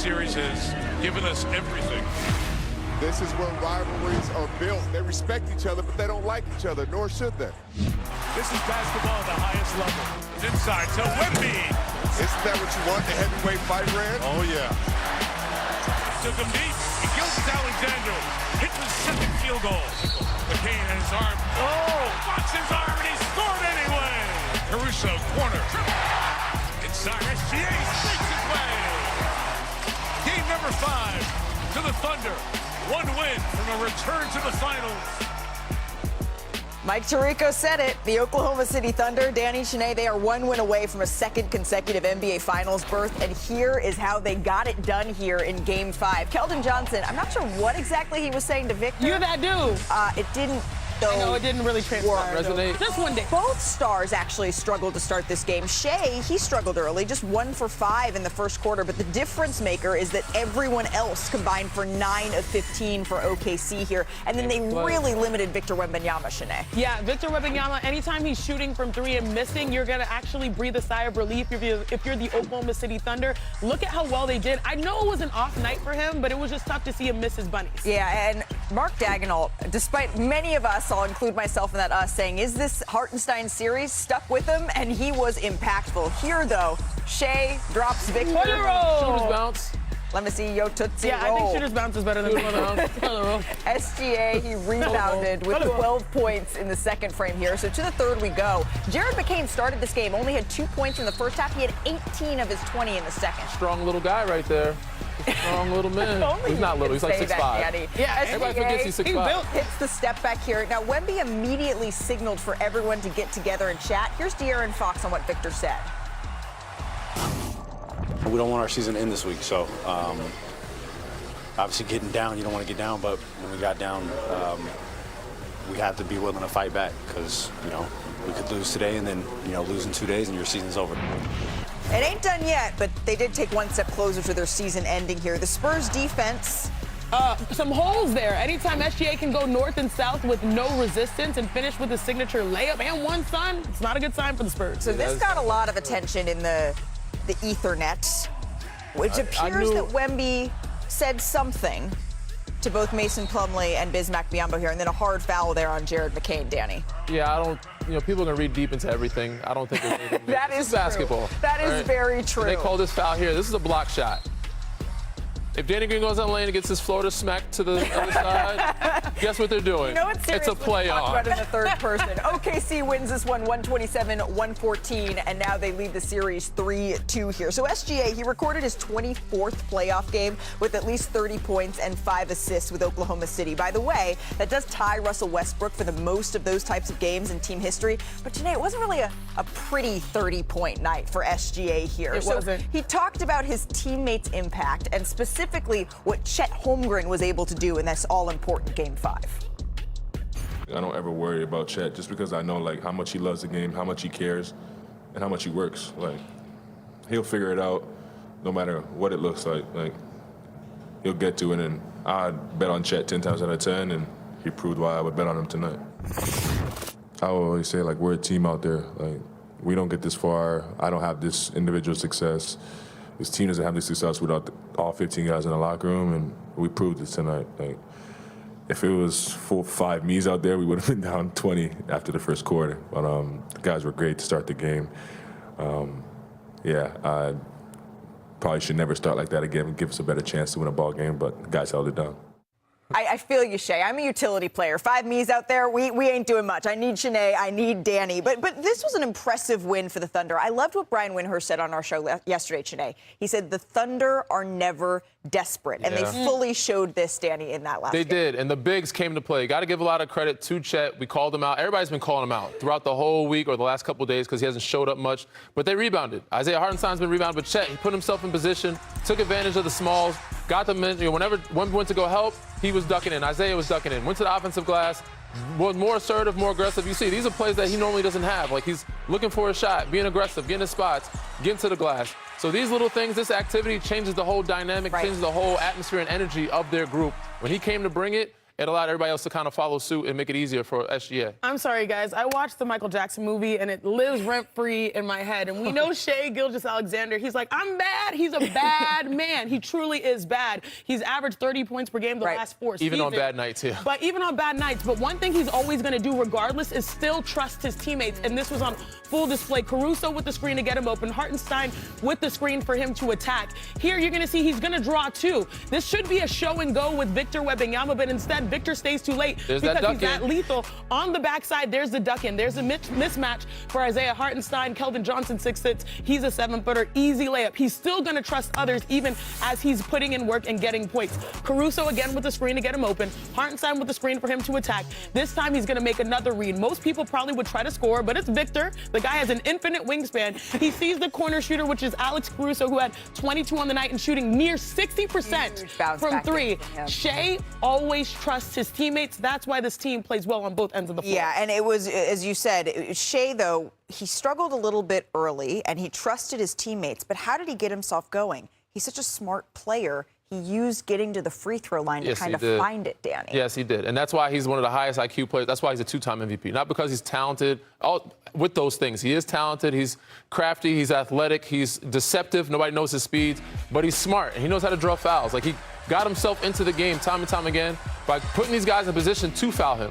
series has given us everything. This is where rivalries are built. They respect each other, but they don't like each other, nor should they. This is basketball at the highest level. Inside to Wemby. Isn't that what you want, the heavyweight fight, Rand? Oh, yeah. Took him deep. He kills Alexander. Hits his second field goal. McCain has his arm. Oh! Fox his arm, and he scored anyway. Caruso, corner. Inside, SGA streaks his way. Game number 5 to the Thunder. One win from a return to the finals. Mike Tirico said it. The Oklahoma City Thunder, Danny, Shanae, they are 1 win away from a second consecutive NBA Finals berth, and here is how they got it done here in Game 5. Keldon Johnson, I'm not sure what exactly he was saying to Victor. You're that dude. It didn't, though. I know, it didn't really transpire. Just one day. Both stars actually struggled to start this game. Shea, he struggled early, just 1 for 5 in the first quarter, but the difference maker is that everyone else combined for 9 of 15 for OKC here, and then they really limited Victor Wembanyama, Shanae. Yeah, Victor Wembanyama, anytime he's shooting from 3 and missing, you're going to actually breathe a sigh of relief if you're the Oklahoma City Thunder. Look at how well they did. I know it was an off night for him, but it was just tough to see him miss his bunnies. Yeah, and Mark Daigneault, despite many of us, I'll include myself in that saying, is this Hartenstein series, stuck with him, and he was impactful. Here, though, Shea drops Victor. Shooter's bounce. Let me see Yo Tootsie Yeah, roll. I think shooter's bounce is better than SGA, he rebounded with 12 points in the second frame here. So to the third we go. Jared McCain started this game, only had 2 points in the first half. He had 18 of his 20 in the second. Strong little guy right there. Strong little man. He's not little. He's like 6'5". Yeah, everybody forgets he's 6'5". Hits the step back here. Now, Wemby immediately signaled for everyone to get together and chat. Here's De'Aaron Fox on what Victor said. We don't want our season to end this week, so obviously getting down, you don't want to get down, but when we got down, we have to be willing to fight back because, we could lose today and then, lose in 2 days and your season's over. It ain't done yet, but they did take one step closer to their season ending here. The Spurs defense. Some holes there. Anytime SGA can go north and south with no resistance and finish with a signature layup and one son, it's not a good sign for the Spurs. So this got a lot of attention in the Ethernet, which appears that Wemby said something to both Mason Plumlee and Bismack Biyombo here, and then a hard foul there on Jared McCain, Danny. Yeah, I don't, people are going to read deep into everything. I don't think there's anything. That is basketball. That is very true. They call this foul here. This is a block shot. If Danny Green goes on lane and gets his floater smacked to the other side, guess what they're doing? You know what series it's a play talk on. about in the third person. OKC wins this one 127-114, and now they lead the series 3-2 here. So SGA, he recorded his 24th playoff game with at least 30 points and 5 assists with Oklahoma City. By the way, that does tie Russell Westbrook for the most of those types of games in team history. But Janae, it wasn't really a pretty 30-point night for SGA here. It wasn't. He talked about his teammates' impact and specifically what Chet Holmgren was able to do in this all-important Game 5. I don't ever worry about Chet just because I know how much he loves the game, how much he cares, and how much he works. He'll figure it out no matter what it looks like. He'll get to it, and I'd bet on Chet 10 times out of 10, and he proved why I would bet on him tonight. I always say we're a team out there. We don't get this far. I don't have this individual success. This team doesn't have this success without all 15 guys in the locker room, and we proved this tonight. If it was 4 or 5 me's out there, we would have been down 20 after the first quarter. But the guys were great to start the game. I probably should never start like that again and give us a better chance to win a ball game, but the guys held it down. I feel you, Shea. I'm a utility player. 5 me's out there, we ain't doing much. I need Shanae, I need Danny. But this was an impressive win for the Thunder. I loved what Brian Windhorst said on our show yesterday, Shanae. He said the Thunder are never desperate. And they fully showed this, Danny, in that last game. They did, and the bigs came to play. Got to give a lot of credit to Chet. We called him out. Everybody's been calling him out throughout the whole week or the last couple of days because he hasn't showed up much. But they rebounded. Isaiah Hartenstein's been rebounded, but Chet, he put himself in position, took advantage of the smalls, got them in. Whenever one went to go help, he was ducking in. Isaiah was ducking in. Went to the offensive glass, was more assertive, more aggressive. You see, these are plays that he normally doesn't have. He's looking for a shot, being aggressive, getting his spots, getting to the glass. So these little things, this activity changes the whole dynamic, changes the whole atmosphere and energy of their group. When he came to bring it, it allowed everybody else to kind of follow suit and make it easier for SGA. I'm sorry, guys. I watched the Michael Jackson movie, and it lives rent-free in my head. And we know Shai Gilgeous-Alexander. He's like, I'm bad. He's a bad man. He truly is bad. He's averaged 30 points per game the last 4 seasons. Even on bad nights, yeah. But even on bad nights. But one thing he's always going to do regardless is still trust his teammates. And this was on full display. Caruso with the screen to get him open. Hartenstein with the screen for him to attack. Here you're going to see he's going to draw too. This should be a show and go with Victor Wembanyama, but instead Victor stays too late because he's that lethal. On the backside, there's the duck in. There's a mismatch for Isaiah Hartenstein. Keldon Johnson, 6'6". He's a 7-footer. Easy layup. He's still going to trust others even as he's putting in work and getting points. Caruso again with the screen to get him open. Hartenstein with the screen for him to attack. This time he's going to make another read. Most people probably would try to score, but it's Victor. The guy has an infinite wingspan. He sees the corner shooter, which is Alex Caruso, who had 22 on the night and shooting near 60% from 3. Shai always trusts his teammates. That's why this team plays well on both ends of the floor. Yeah, and it was, as you said, Shai, though, he struggled a little bit early, and he trusted his teammates. But how did he get himself going? He's such a smart player. He used getting to the free throw line to kind of find it, Danny. Yes, he did. And that's why he's one of the highest IQ players. That's why he's a 2-time MVP. Not because he's talented. With those things, he is talented. He's crafty. He's athletic. He's deceptive. Nobody knows his speed. But he's smart, and he knows how to draw fouls. Like, he got himself into the game time and time again by putting these guys in a position to foul him.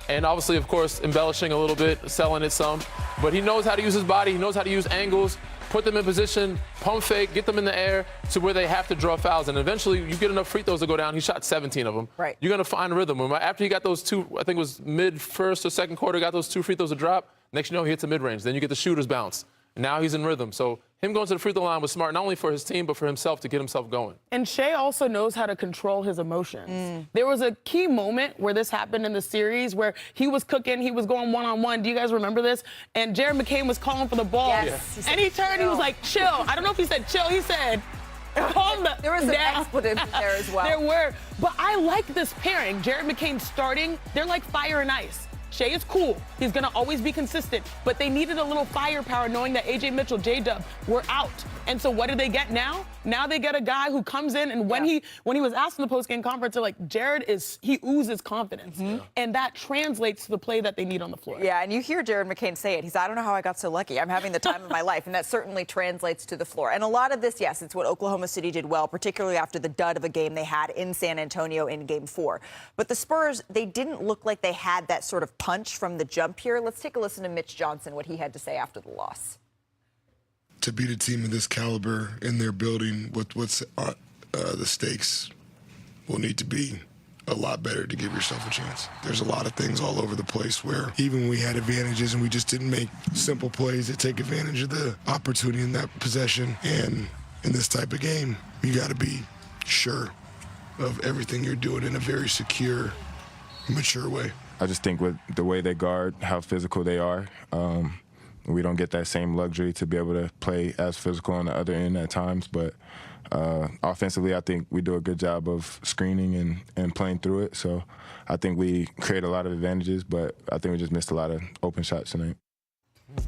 And obviously, of course, embellishing a little bit, selling it some. But he knows how to use his body. He knows how to use angles, put them in position, pump fake, get them in the air to where they have to draw fouls. And eventually, you get enough free throws to go down. He shot 17 of them. Right. You're going to find rhythm. After he got those 2, I think it was mid-first or second quarter, got those 2 free throws to drop, next you know, he hits a mid-range. Then you get the shooter's bounce. Now he's in rhythm. So him going to the free throw line was smart, not only for his team, but for himself to get himself going. And Shai also knows how to control his emotions. There was a key moment where this happened in the series where he was cooking, he was going one-on-one. Do you guys remember this? And Jared McCain was calling for the ball. Yes. And he turned, he was like, chill. I don't know if he said chill. He said, calm down. There was some expletives there as well. There were. But I like this pairing. Jared McCain starting, they're like fire and ice. Shai is cool. He's going to always be consistent. But they needed a little firepower knowing that A.J. Mitchell, J-Dub were out. And so what do they get now? Now they get a guy who comes in, and when he was asked in the post-game conference, they're like, Jared he oozes confidence. And that translates to the play that they need on the floor. Yeah, and you hear Jared McCain say it. He's, I don't know how I got so lucky. I'm having the time of my life. And that certainly translates to the floor. And a lot of this, yes, it's what Oklahoma City did well, particularly after the dud of a game they had in San Antonio in Game 4. But the Spurs, they didn't look like they had that sort of punch from the jump here. Let's take a listen to Mitch Johnson, what he had to say after the loss. To beat a team of this caliber in their building, what's the stakes will need to be a lot better to give yourself a chance. There's a lot of things all over the place where even when we had advantages and we just didn't make simple plays that take advantage of the opportunity in that possession. And in this type of game, you got to be sure of everything you're doing in a very secure, mature way. I just think with the way they guard, how physical they are, we don't get that same luxury to be able to play as physical on the other end at times. But offensively, I think we do a good job of screening and playing through it. So I think we create a lot of advantages, but I think we just missed a lot of open shots tonight.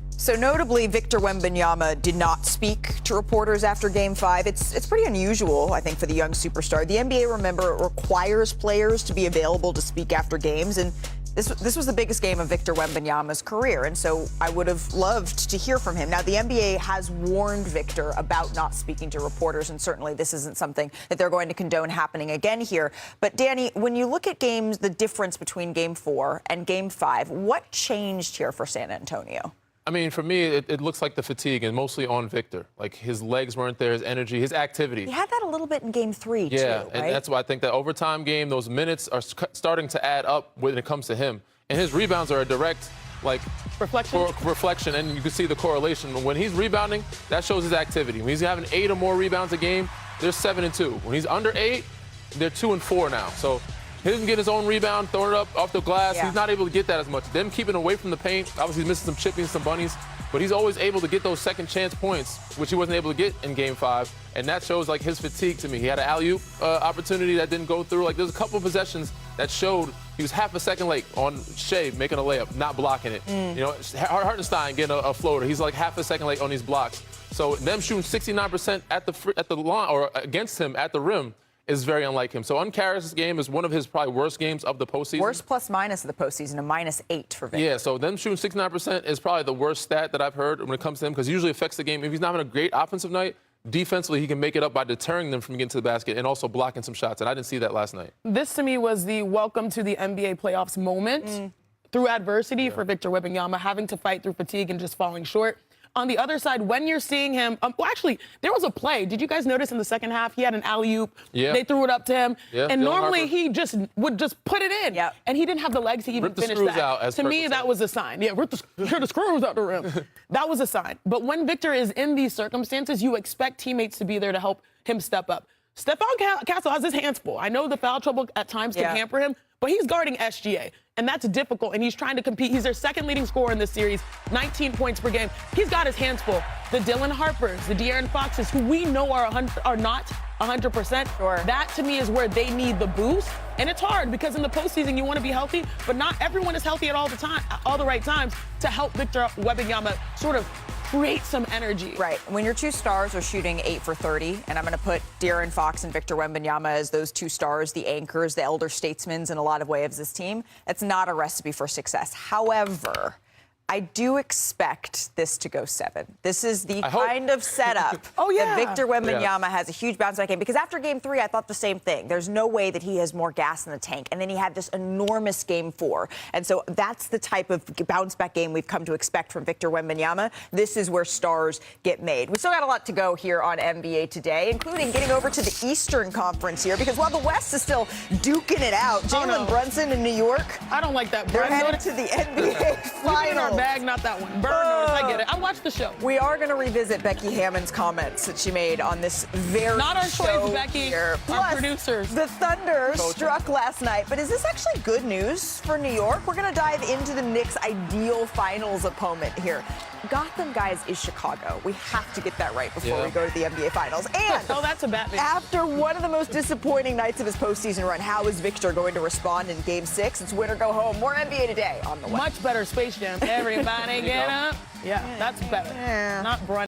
So notably, Victor Wembanyama did not speak to reporters after Game 5. It's pretty unusual, I think, for the young superstar. The NBA, remember, requires players to be available to speak after games, and this was the biggest game of Victor Wembanyama's career, and so I would have loved to hear from him. Now, the NBA has warned Victor about not speaking to reporters, and certainly this isn't something that they're going to condone happening again here. But, Danny, when you look at games, the difference between Game 4 and Game 5, what changed here for San Antonio? I mean, for me, it looks like the fatigue, and mostly on Victor. Like, his legs weren't there, his energy, his activity. He had that a little bit in Game 3, too, right? And that's why I think that overtime game, those minutes are starting to add up when it comes to him. And his rebounds are a direct, like, reflection, and you can see the correlation. When he's rebounding, that shows his activity. When he's having 8 or more rebounds a game, they're 7-2. When he's under 8, they're 2-4 now. So he doesn't get his own rebound, throwing it up off the glass. He's not able to get that as much. Them keeping away from the paint. Obviously, he's missing some chippies, some bunnies. But he's always able to get those second chance points, which he wasn't able to get in Game 5. And that shows, like, his fatigue to me. He had an alley-oop opportunity that didn't go through. Like, there's a couple of possessions that showed he was half a second late on Shai making a layup, not blocking it. You know, Hartenstein getting a floater. He's like half a second late on these blocks. So them shooting 69% at the line or against him at the rim is very unlike him. So Unkar's game is one of his probably worst games of the postseason. Worst plus minus of the postseason, a -8 for Victor. Yeah, so them shooting 69% is probably the worst stat that I've heard when it comes to him, because it usually affects the game. If he's not having a great offensive night, defensively he can make it up by deterring them from getting to the basket and also blocking some shots, and I didn't see that last night. This, to me, was the welcome to the NBA playoffs moment through adversity for Victor Wembanyama, having to fight through fatigue and just falling short. On the other side, when you're seeing him, well, actually, there was a play. Did you guys notice in the second half he had an alley-oop? Yeah. They threw it up to him. Yeah. And Dylan normally Harper. he just would just put it in. Yep. And he didn't have the legs to even Rip the finish screws that. out, as To Perk me, would that say. was a sign. Yeah, rip the screws out the rim. That was a sign. But when Victor is in these circumstances, you expect teammates to be there to help him step up. Stephon Castle has his hands full. I know the foul trouble at times can hamper him, but he's guarding SGA, and that's difficult, and he's trying to compete. He's their second leading scorer in this series, 19 points per game. He's got his hands full. The Dylan Harpers, the De'Aaron Foxes, who we know are not 100%, Sure. that to me is where they need the boost. And it's hard because in the postseason you want to be healthy, but not everyone is healthy at all the right times to help Victor Wembanyama sort of create some energy. Right. When your two stars are shooting 8 for 30, and I'm going to put De'Aaron Fox and Victor Wembanyama as those two stars, the anchors, the elder statesmen in a lot of ways of this team, it's not a recipe for success. However, I do expect this to go 7. This is the kind of setup that Victor Wembanyama has a huge bounce back game. Because after game 3, I thought the same thing. There's no way that he has more gas in the tank. And then he had this enormous game 4. And so that's the type of bounce back game we've come to expect from Victor Wembanyama. This is where stars get made. We still got a lot to go here on NBA Today, including getting over to the Eastern Conference here. Because while the West is still duking it out, Jalen Brunson in New York, I don't like that. they're headed to the NBA Finals. Bag, not that one. Burners, I get it. I watched the show. We are going to revisit Becky Hammond's comments that she made on this very Not our show choice, Becky. here. Our Plus, producers. The Thunder struck last night, but is this actually good news for New York? We're going to dive into the Knicks' ideal finals opponent here. Gotham, guys, is Chicago. We have to get that right before we go to the NBA Finals. And oh, that's a Batman. after one of the most disappointing nights of his postseason run, how is Victor going to respond in Game 6? It's win or go home. More NBA Today on the way. Much better Space Jam. Everybody get up. Yeah, that's better. Not Brun.